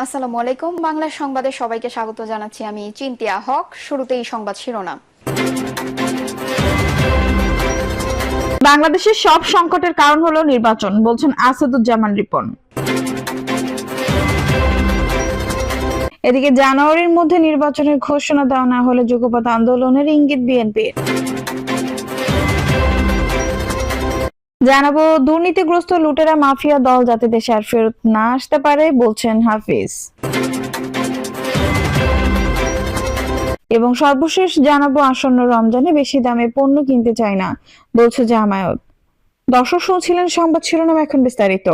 আসসালামু আলাইকুম। বাংলা সংবাদে সবাইকে স্বাগত জানাচ্ছি। আমি চিন্তিয়া হক। শুরুতেই সংবাদ শিরোনাম। বাংলাদেশের সব সংকটের কারণ হলো নির্বাচন, বলছেন আসাদুজ্জামান রিপন। এদিকে জানুয়ারির মধ্যে নির্বাচনের ঘোষণা দেওয়া না হলে যুগপৎ আন্দোলনের ইঙ্গিত বিএনপির। জানাবো দুর্নীতিগ্রস্ত লুটেরা মাফিয়া দল যাতে দেশে আর ফেরত না আসতে পারে, বলছেন হাফিজ। এবং সর্বশেষ জানাবো আসন্ন রমজানে বেশি দামে পণ্য কিনতে চায় না, বলছে জামায়াত। দর্শক শুনছিলেন সংবাদ শিরোনাম, এখন বিস্তারিত।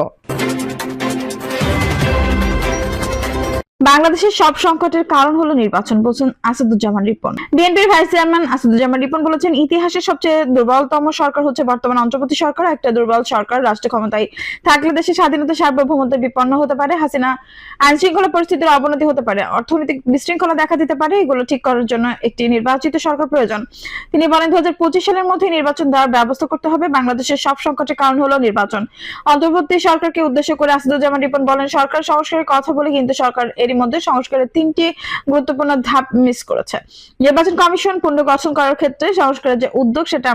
বাংলাদেশের সব সংকটের কারণ হলো নির্বাচন, বলছেন আসাদুজ্জামান রিপন। বিএনপির ভাইস চেয়ারম্যান আসাদুজ্জামান রিপন বলেছেন, ইতিহাসের সবচেয়ে দুর্বলতম সরকার হচ্ছে বর্তমান অন্তর্বর্তী সরকার। একটা দুর্বল সরকার রাষ্ট্র ক্ষমতায় থাকলে দেশের স্বাধীনতা সার্বভৌমত্ব বিপন্ন হতে পারে, হাসিনা আইন শৃঙ্খলা পরিস্থিতির অবনতি হতে পারে, অর্থনৈতিক বিশৃঙ্খলা দেখা দিতে পারে। এগুলো ঠিক করার জন্য একটি নির্বাচিত সরকার প্রয়োজন। তিনি বলেন, 2025 সালের মধ্যে নির্বাচন দেওয়ার ব্যবস্থা করতে হবে। বাংলাদেশের সব সংকটের কারণ হলো নির্বাচন। অন্তর্বর্তী সরকারকে উদ্দেশ্য করে আসাদুজ্জামান রিপন বলেন, সরকার সংস্কারের কথা বলে কিন্তু সরকার এরই মধ্যে সংস্কারের 3টি গুরুত্বপূর্ণ ধাপ মিস করেছে। নির্বাচন কমিশন পুনর্গঠন করার ক্ষেত্রে সংস্কারের যে উদ্যোগ সেটা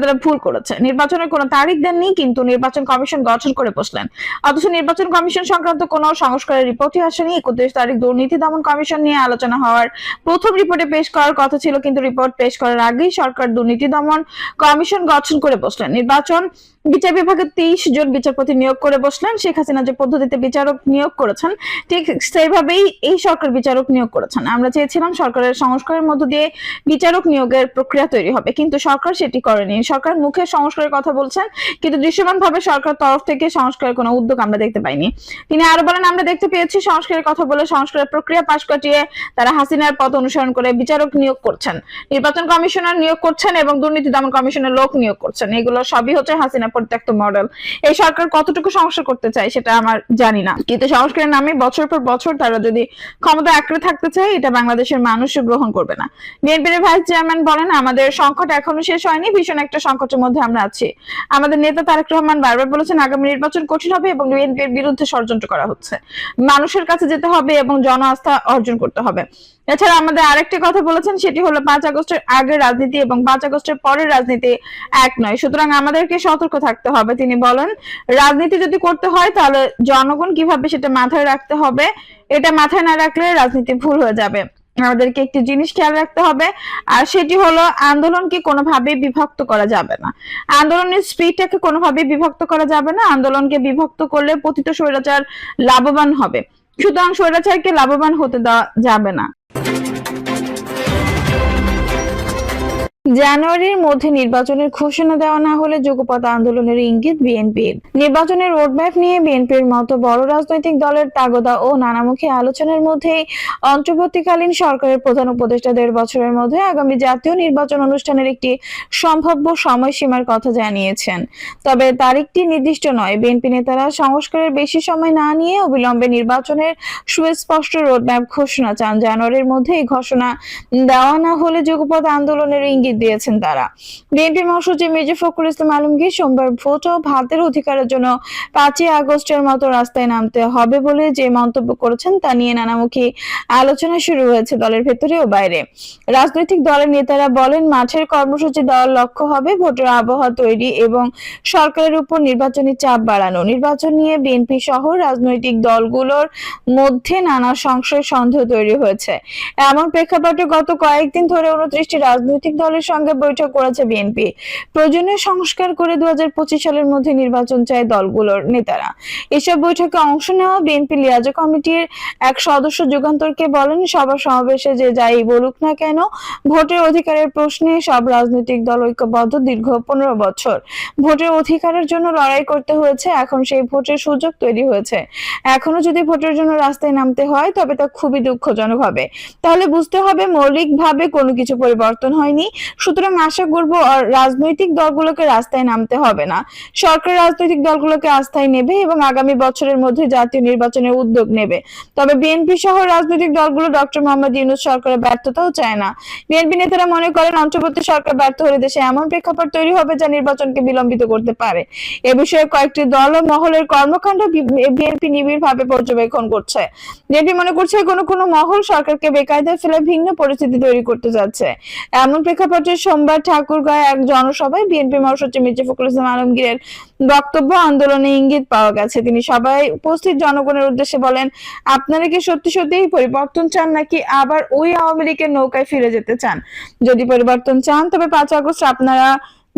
তারা ভুল করেছে। নির্বাচনের কোনো তারিখ দেননি, কিন্তু নির্বাচন কমিশন গঠন করে বসলেন। অথচ নির্বাচন কমিশন সংক্রান্ত কোনো সংস্কারের রিপোর্টই আসেনি। 31 তারিখ দুর্নীতি দমন কমিশন নিয়ে আলোচনা হওয়ার প্রথম রিপোর্টে পেশ করার কথা ছিল, কিন্তু রিপোর্ট পেশ করার আগেই সরকার দুর্নীতি দমন কমিশন গঠন করে বসলেন। নির্বাচন বিচার বিভাগে 30 জন বিচারপতি নিয়োগ করে বসলেন। শেখ হাসিনা যে পদ্ধতিতে বিচারক নিয়োগ করেছেন, ঠিক সেইভাবেই এই সরকার বিচারক নিয়োগ করেছেন। আমরা চেয়েছিলাম সরকারের সংস্কারের মধ্য দিয়ে বিচারক নিয়োগের প্রক্রিয়া তৈরি হবে, কিন্তু সরকার সেটি করেনি। সরকার মুখে সংস্কারের কথা বলছেন, কিন্তু দৃশ্যমানভাবে সরকার তরফ থেকে সংস্কারের কোনো উদ্যোগ আমরা দেখতে পাইনি। তিনি আরো বলেন, আমরা দেখতে পেয়েছি সংস্কারের কথা বলে সংস্কারের প্রক্রিয়া পাশ কাটিয়ে তারা হাসিনার পথ অনুসরণ করে বিচারক নিয়োগ করছেন, নির্বাচন কমিশনার নিয়োগ করছেন এবং দুর্নীতি দমন কমিশনের লোক নিয়োগ করছেন। এগুলো সবই হচ্ছে হাসিনা পরিত্যক্ত মডেল। এই সরকার কতটুকু সংস্কার করতে চায় সেটা আমার জানি না, কিন্তু সংস্কারের নামে বছর পর বছর তারা যদি ক্ষমতা আঁকড়ে থাকতে চায়, এটা বাংলাদেশের মানুষ গ্রহণ করবে না। বিএনপির ভাইস চেয়ারম্যান বলেন, আমাদের সংকট এখনো শেষ হয়নি, ভীষণ একটা সংকটের মধ্যে আমরা আছি। আমাদের নেতা তারেক রহমান বারবার বলেছেন, আগামী নির্বাচন কঠিন হবে এবং বিএনপির বিরুদ্ধে ষড়যন্ত্র করা হচ্ছে। মানুষের কাছে যেতে হবে এবং জন আস্থা অর্জন করতে হবে। এছাড়া আমাদের আরেকটি কথা বলেছেন, সেটি হলো 5 আগস্টের আগের রাজনীতি এবং 5 আগস্টের পরের রাজনীতি এক নয়, সুতরাং আমাদেরকে সতর্ক থাকতে হবে। তিনি বলেন, রাজনীতি যদি করতে হয় তাহলে জনগণ কিভাবে সেটা মাথায় রাখতে হবে, এটা মাথায় না রাখলে রাজনীতি ভুল হয়ে যাবে। আমাদেরকে একটি জিনিস খেয়াল রাখতে হবে, আর সেটি হলো আন্দোলনকে কোনোভাবেই বিভক্ত করা যাবে না। আন্দোলনের স্পিডটাকে কোনোভাবেই বিভক্ত করা যাবে না। আন্দোলনকে বিভক্ত করলে পতিত স্বৈরাচার লাভবান হবে, সুতরাং স্বৈরাচারকে লাভবান হতে দেওয়া যাবে না। জানুয়ারির মধ্যে নির্বাচনের ঘোষণা দেওয়া না হলে যুগপৎ আন্দোলনের ইঙ্গিত বিএনপির। নির্বাচনের রোডম্যাপ নিয়ে বিএনপির মতো বড় রাজনৈতিক দলের তাগদা ও নানামুখী আলোচনার মধ্যেই অন্তর্বর্তীকালীন সরকারের প্রধান উপদেষ্টা 1.5 বছরের মধ্যে আগামী জাতীয় নির্বাচন অনুষ্ঠানের একটি সম্ভাব্য সময়সীমার কথা জানিয়েছেন। তবে তারিখটি নির্দিষ্ট নয়। বিএনপি নেতারা সংস্কারের বেশি সময় না নিয়ে অবিলম্বে নির্বাচনের সুস্পষ্ট রোডম্যাপ ঘোষণা চান। জানুয়ারির মধ্যে এই ঘোষণা দেওয়া না হলে যুগপৎ আন্দোলনের ইঙ্গিত দিয়েছেন তারা। বিএনপি মহাসচিব মির্জা ফখরুল ইসলাম আলমগীর সোমবার ভোট ও ভাতের অধিকারের জন্য 5 আগস্টের মতো রাস্তায় নামতে হবে বলে যে মন্তব্য করেছেন, তা নিয়ে নানামুখী আলোচনা শুরু হয়েছে দলের ভেতরে ও বাইরে। রাজনৈতিক দলের নেতারা বলেন, মাঠের কর্মসূচি দেওয়ার লক্ষ্য হবে ভোটের আবহাওয়া তৈরি এবং সরকারের উপর নির্বাচনী চাপ বাড়ানো। নির্বাচন নিয়ে বিএনপি সহ রাজনৈতিক দলগুলোর মধ্যে নানা সংশয় সন্দেহ তৈরি হয়েছে। এমন প্রেক্ষাপটে গত কয়েকদিন ধরে 29টি রাজনৈতিক দলের সঙ্গে বৈঠক করেছে বিএনপি। প্রয়োজনীয় সংস্কার করে 2025 সালের মধ্যে নির্বাচন চায় দলগুলোর নেতারা। এসব বৈঠকে অংশ নেওয়া বিএনপি লিয়াজো কমিটির এক সদস্য যুগান্তরকে বলেন, সভা সমাবেশে যে যাই বলুক না কেন, ভোটের অধিকারের প্রশ্নে সব রাজনৈতিক দল ঐক্যবদ্ধ। দীর্ঘ 15 বছর ভোটের অধিকারের জন্য লড়াই করতে হয়েছে, এখন সেই ভোটের সুযোগ তৈরি হয়েছে। এখনো যদি ভোটের জন্য রাস্তায় নামতে হয় তবে তা খুবই দুঃখজনক হবে। তাহলে বুঝতে হবে মৌলিকভাবে কোনো কিছু পরিবর্তন হয়নি, সুতরাং আশা করব রাজনৈতিক দলগুলোকে রাস্তায় নামতে হবে না। সরকার রাজনৈতিক দলগুলোকে আস্থায় নেবে এবং আগামী বছরের মধ্যে জাতীয় নির্বাচনের উদ্যোগ নেবে। তবে বিএনপি সহ রাজনৈতিক দলগুলো ডক্টর মোহাম্মদ ইউনূস সরকারের ব্যর্থতাও চায় না। বিএনপি নেতারা মনে করেন অন্তর্বর্তী সরকার ব্যর্থ হলে দেশে এমন প্রেক্ষাপট তৈরি হবে যা নির্বাচনকে বিলম্বিত করতে পারে। এ বিষয়ে কয়েকটি দল ও মহলের কর্মকাণ্ড বিএনপি নিবিড়ভাবে পর্যবেক্ষণ করছে। বিএনপি মনে করছে কোনো মহল সরকারকে বেকায়দায় ফেলে ভিন্ন পরিস্থিতি তৈরি করতে যাচ্ছে। এমন প্রেক্ষাপটে সোমবার ঠাকুরগাঁয়ে এক জনসভায় বিএনপি মহাসচিব মির্জা ফখরুল ইসলাম আলমগীরের বক্তব্য আন্দোলনে ইঙ্গিত পাওয়া গেছে। তিনি সবাই উপস্থিত জনগণের উদ্দেশ্যে বলেন, আপনারা কি সত্যি সত্যিই পরিবর্তন চান নাকি আবার ওই আওয়ামী লীগের নৌকায় ফিরে যেতে চান? যদি পরিবর্তন চান তবে 5 আগস্ট আপনারা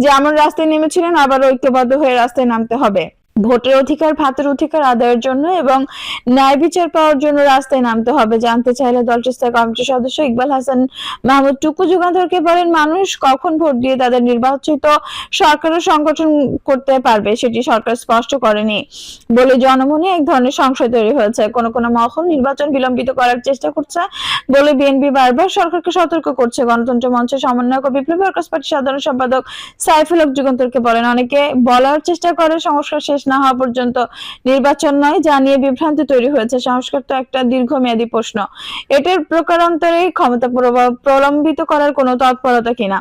যেমন রাস্তায় নেমেছিলেন আবার ঐক্যবদ্ধ হয়ে রাস্তায় নামতে হবে। ভোটের অধিকার, ভাতের অধিকার আদায়ের জন্য এবং ন্যায় বিচার পাওয়ার জন্য রাস্তায় নামতে হবে। জানতে চাইলে দলটির স্থায়ী কমিটির সদস্য ইকবাল হাসান মাহমুদ টুকু যুগান্তরকে বলেন, মানুষ কখন ভোট দিয়ে তাদের নির্বাচিত সরকারের সংগঠন করতে পারবে সেটি সরকার স্পষ্ট করেনি বলে জনমনে এক ধরনের সংশয় তৈরি হয়েছে। কোন মহল নির্বাচন বিলম্বিত করার চেষ্টা করছে বলে বিএনপি বারবার সরকারকে সতর্ক করছে। গণতন্ত্র মঞ্চের সমন্বয়ক ও বিপ্লবী ওয়ার্কার্স পার্টির সাধারণ সম্পাদক সাইফুল হক যুগান্তরকে বলেন, অনেকে বলার চেষ্টা করে সংস্কার শেষ না হওয়া পর্যন্ত নির্বাচন নয়, যা নিয়ে বিভ্রান্তি তৈরি হয়েছে। সংস্কার তো একটা দীর্ঘমেয়াদী প্রশ্ন, এটার প্রকারান্তরে ক্ষমতা প্রলম্বিত করার কোনো তৎপরতা কিনা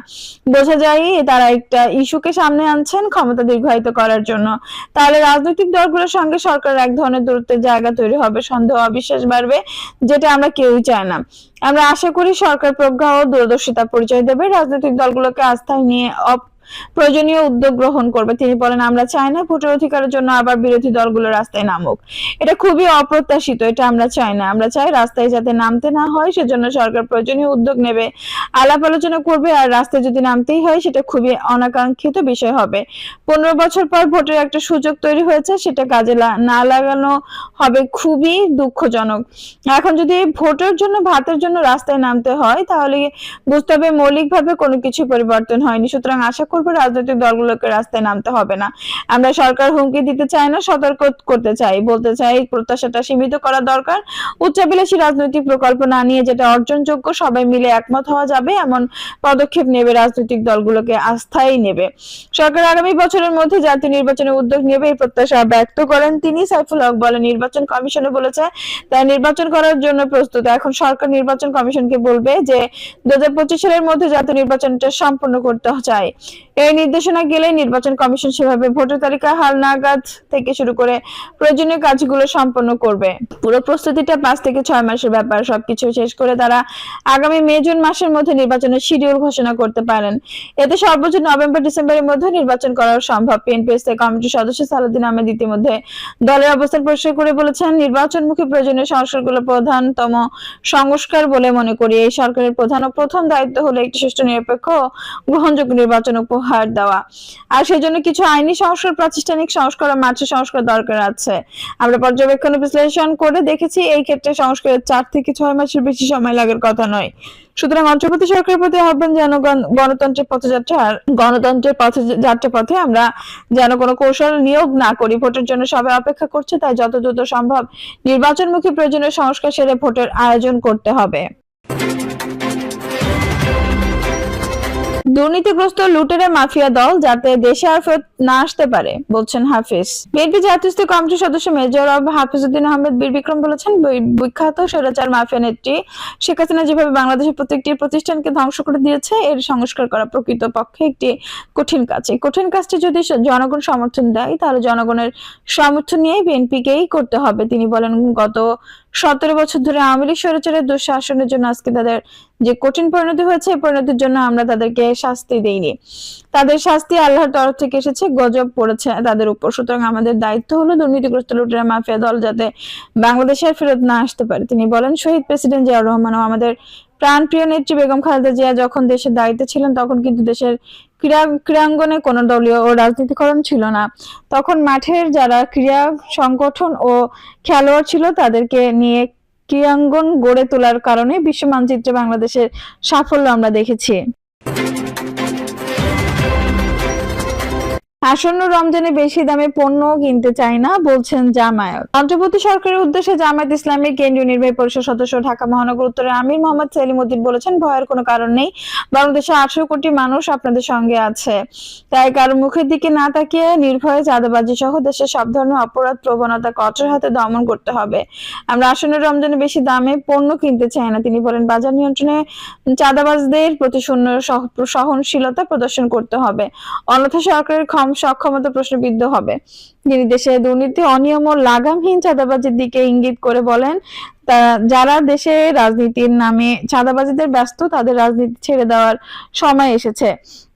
বোঝা যায়। তারা একটা ইস্যুকে সামনে আনছেন ক্ষমতা দীর্ঘায়িত করার জন্য। তাহলে রাজনৈতিক দলগুলোর সঙ্গে সরকারের এক ধরনের দূরত্বের জায়গা তৈরি হবে, সন্দেহ অবিশ্বাস বাড়বে, যেটা আমরা কেউই চাই না। আমরা আশা করি সরকার প্রজ্ঞা ও দূরদর্শিতা পরিচয় দেবে, রাজনৈতিক দলগুলোকে আস্থায় নিয়ে প্রয়োজনীয় উদ্যোগ গ্রহণ করবে। তিনি বলেন, আমরা চাই না ভোটের অধিকারের জন্য আবার বিরোধী দলগুলো রাস্তায় নামুক। এটা খুবই অপ্রত্যাশিত, এটা আমরা চাই না। আমরা চাই রাস্তায় যাতে নামতে না হয় সেজন্য সরকার প্রয়োজনীয় উদ্যোগ নেবে, আলাপ আলোচনা করবে, আর রাস্তায় যদি নামতেই হয় সেটা খুবই অনাকাঙ্ক্ষিত বিষয় হবে। 15 বছর পর ভোটের একটা সুযোগ তৈরি হয়েছে, সেটা কাজে না লাগানো হবে খুবই দুঃখজনক। এখন যদি ভোটের জন্য, ভাতের জন্য রাস্তায় নামতে হয় তাহলে বুঝতে হবে মৌলিকভাবে কোনো কিছু পরিবর্তন হয়নি। সুতরাং আশা করব রাজনৈতিক দলগুলোকে রাস্তায় নামতে হবে না। আমরা সরকার হুমকি দিতে চাই না, সতর্ক করতে চাই। বলতে চাই প্রত্যাশাটা সীমিত করা দরকার। উচ্চাভিলাষী রাজনৈতিক প্রকল্প না নিয়ে যেটা অর্জনযোগ্য, সবাই মিলে একমত হওয়া যাবে এমন পদক্ষেপ নেবে রাজনৈতিক দলগুলোকে আস্থায় নেবে। সরকার আগামী বছরের মধ্যে জাতীয় নির্বাচনের উদ্যোগ নেবে এই প্রত্যাশা ব্যক্ত করেন তিনি। সাইফুল হক বলেন, নির্বাচন কমিশনে বলেছে তাই নির্বাচন করার জন্য প্রস্তুত। এখন সরকার নির্বাচন কমিশনকে বলবে যে 2025 সালের মধ্যে জাতীয় নির্বাচনটা সম্পন্ন করতে চায়। এই নির্দেশনা গেলে নির্বাচন কমিশন সেভাবে ভোটার তালিকা হালনাগাদ থেকে শুরু করে প্রয়োজনীয় কাজগুলো সম্পন্ন করবে। পুরো প্রস্তুতিটা 5 থেকে 6 মাসের ব্যাপার। সবকিছু শেষ করে তারা আগামী মে-জুন মাসের মধ্যে নির্বাচনের শিডিউল ঘোষণা করতে পারেন। এতে সর্বোচ্চ নভেম্বর-ডিসেম্বরের মধ্যে নির্বাচন করা সম্ভব। বিএনপি স্থায়ী কমিটির সদস্য সালাউদ্দিন আহমেদ ইতিমধ্যে দলের অবস্থান পরিষ্কার করে বলেছেন, নির্বাচনমুখী প্রয়োজনীয় সংস্কারগুলো প্রধানতম সংস্কার বলে মনে করি। এই সরকারের প্রধান ও প্রথম দায়িত্ব হলো একটি সুষ্ঠু, নিরপেক্ষ ও গ্রহণযোগ্য নির্বাচন উপহার দেওয়া। আর সেজন্য কিছু আইনি সংস্কার, প্রাতিষ্ঠানিক সংস্কার ও মাঠের সংস্কার দরকার আছে। আমরা পর্যবেক্ষণ ও বিশ্লেষণ করে দেখেছি এই ক্ষেত্রে সংস্কারের 4 থেকে 6 মাসের বেশি সময় লাগার কথা নয়। সুতরাং অন্তর্বর্তী সরকারের প্রতি আহ্বান, জনগণ গণতন্ত্রের পথে আমরা যেন কোনো কৌশল নিয়োগ না করি। ভোটের জন্য সবাই অপেক্ষা করছে, তাই যত দ্রুত সম্ভব নির্বাচনমুখী প্রয়োজনীয় সংস্কার সেরে ভোটের আয়োজন করতে হবে। দুর্নীতিগ্রস্ত লুটেরা মাফিয়া দল যাতে দেশে আর ফেরত না আসতে পারে, বলছেন হাফিজ। বিএনপি জাতীয় স্থায়ী কমিটির সদস্য মেজর হাফিজউদ্দিন আহমেদ বীর বিক্রম বলেছেন, বিখ্যাত স্বৈরাচার মাফিয়া নেত্রী শেখ হাসিনা যেভাবে বাংলাদেশের প্রত্যেকটি প্রতিষ্ঠানকে ধ্বংস করে দিয়েছে, এর সংস্কার করা প্রকৃতপক্ষে একটি কঠিন কাজ। এই কঠিন কাজটি যদি জনগণ সমর্থন দেয় তাহলে জনগণের সমর্থন নিয়ে বিএনপিকেই করতে হবে। তিনি বলেন, গত 17 বছর ধরে আওয়ামী লীগ স্বৈরাচারের দুঃশাসনের জন্য আজকে তাদের যে কঠিন পরিণতি হয়েছে, এই পরিণতির জন্য আমরা তাদেরকে শাস্তি দেইনি। তাদের শাস্তি আল্লাহর তরফ থেকে এসেছে, গজব পড়েছে তাদের উপর। সুতরাং আমাদের দায়িত্ব হলো দুর্নীতিগ্রস্ত লুটেরা মাফিয়া দল যাতে বাংলাদেশে আর ফেরত না আসতে পারে। তিনি বলেন, শহীদ প্রেসিডেন্ট জিয়াউর রহমান ও আমাদের প্রাণপ্রিয় নেত্রী বেগম খালেদা জিয়া যখন দেশের দায়িত্বে ছিলেন তখন কিন্তু দেশের ক্রীড়াঙ্গনে কোনো দলীয় ও রাজনীতিকরণ ছিল না। তখন মাঠের যারা ক্রীড়া সংগঠন ও খেলোয়াড় ছিল তাদেরকে নিয়ে ক্রীড়াঙ্গন গড়ে তোলার কারণে বিশ্ব মানচিত্রে বাংলাদেশের সাফল্য আমরা দেখেছি। আসন্ন রমজানে বেশি দামে পণ্য কিনতে চাই না বলছেন জামায়াত। অন্তর্বর্তী সরকারের উদ্দেশ্যে জামায়াত ইসলামীর কেন্দ্রীয় নির্বাহী পরিষদ সদস্য ঢাকা মহানগর উত্তরের আমির মোহাম্মদ সেলিম উদ্দিন বলেছেন, ভয়ের কোনো কারণ নেই, বরং দেশে 18 কোটি মানুষ আপনাদের সঙ্গে আছে। তাই কারো মুখের দিকে না তাকিয়ে নির্ভয়ে চাঁদাবাজি সহ দেশের সব ধরনের অপরাধ প্রবণতা কঠোর হাতে দমন করতে হবে। আমরা আসন্ন রমজানে বেশি দামে পণ্য কিনতে চাই না। তিনি বলেন, বাজার নিয়ন্ত্রণে চাঁদাবাজদের প্রতি শূন্য সহনশীলতা প্রদর্শন করতে হবে, অন্যথায় সরকারের সক্ষমতা প্রশ্নবিদ্ধ হবে। তিনি দেশে দুর্নীতি, অনিয়ম ও লাগামহীন চাঁদাবাজির দিকে ইঙ্গিত করে বলেন, যারা দেশে রাজনীতির নামে চাঁদাবাজিদের ব্যস্ত, তাদের রাজনীতি ছেড়ে দেওয়ার সময় এসেছে।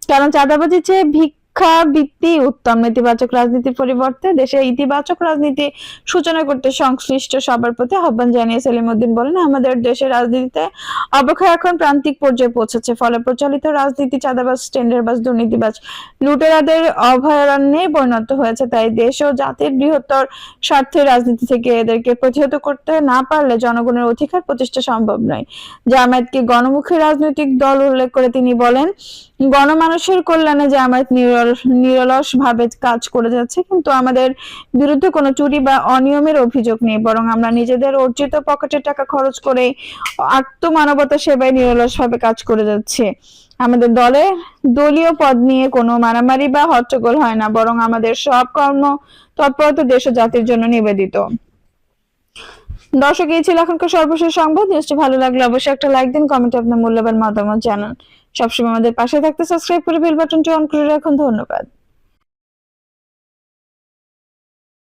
কারণ চাঁদাবাজি চেয়ে ভিক্ষাবৃত্তি উত্তম। নেতিবাচক রাজনীতির পরিবর্তে দেশে ইতিবাচক রাজনীতি সূচনা করতে সংশ্লিষ্ট সবার প্রতি আহ্বান জানিয়ে সেলিম উদ্দিন বলেন, আমাদের দেশের রাজনীতিতে অবক্ষয় এখন প্রান্তিক পর্যায়ে পৌঁছেছে। ফলে প্রচলিত রাজনীতি চাঁদাবাজ, টেন্ডারবাজ, দুর্নীতিবাজ, লুটেরাদের অভয়ারণ্যে পরিণত হয়েছে। তাই দেশ ও জাতির বৃহত্তর স্বার্থে রাজনীতি থেকে এদেরকে প্রতিহত করতে না পারলে জনগণের অধিকার প্রতিষ্ঠা সম্ভব নয়। জামায়াতকে গণমুখী রাজনৈতিক দল উল্লেখ করে তিনি বলেন, গণমানুষের কল্যাণে জামায়াত নিরলস ভাবে কাজ করে যাচ্ছে, কিন্তু আমাদের বিরুদ্ধে কোনো চুরি বা অনিয়মের অভিযোগ নেই, বরং আমরা নিজেদের অর্জিত পকেটের টাকা খরচ করে আত্মমানবতা সেবায় নিরলস ভাবে কাজ করে যাচ্ছি। আমাদের দলীয় পদ নিয়ে কোনো মারামারি বা হট্টগোল হয় না, বরং আমাদের সব কর্ম তৎপরতা দেশ ও জাতির জন্য নিবেদিত। দর্শক, এই ছিল এখনকার সর্বশেষ সংবাদ। নিউজটি ভালো লাগলে অবশ্যই একটা লাইক দিন, কমেন্টে আপনার মূল্যবান মতামত জানান। সবসময় আমাদের পাশে থাকতে সাবস্ক্রাইব করে বেল বাটনটি অন করে রাখুন। ধন্যবাদ।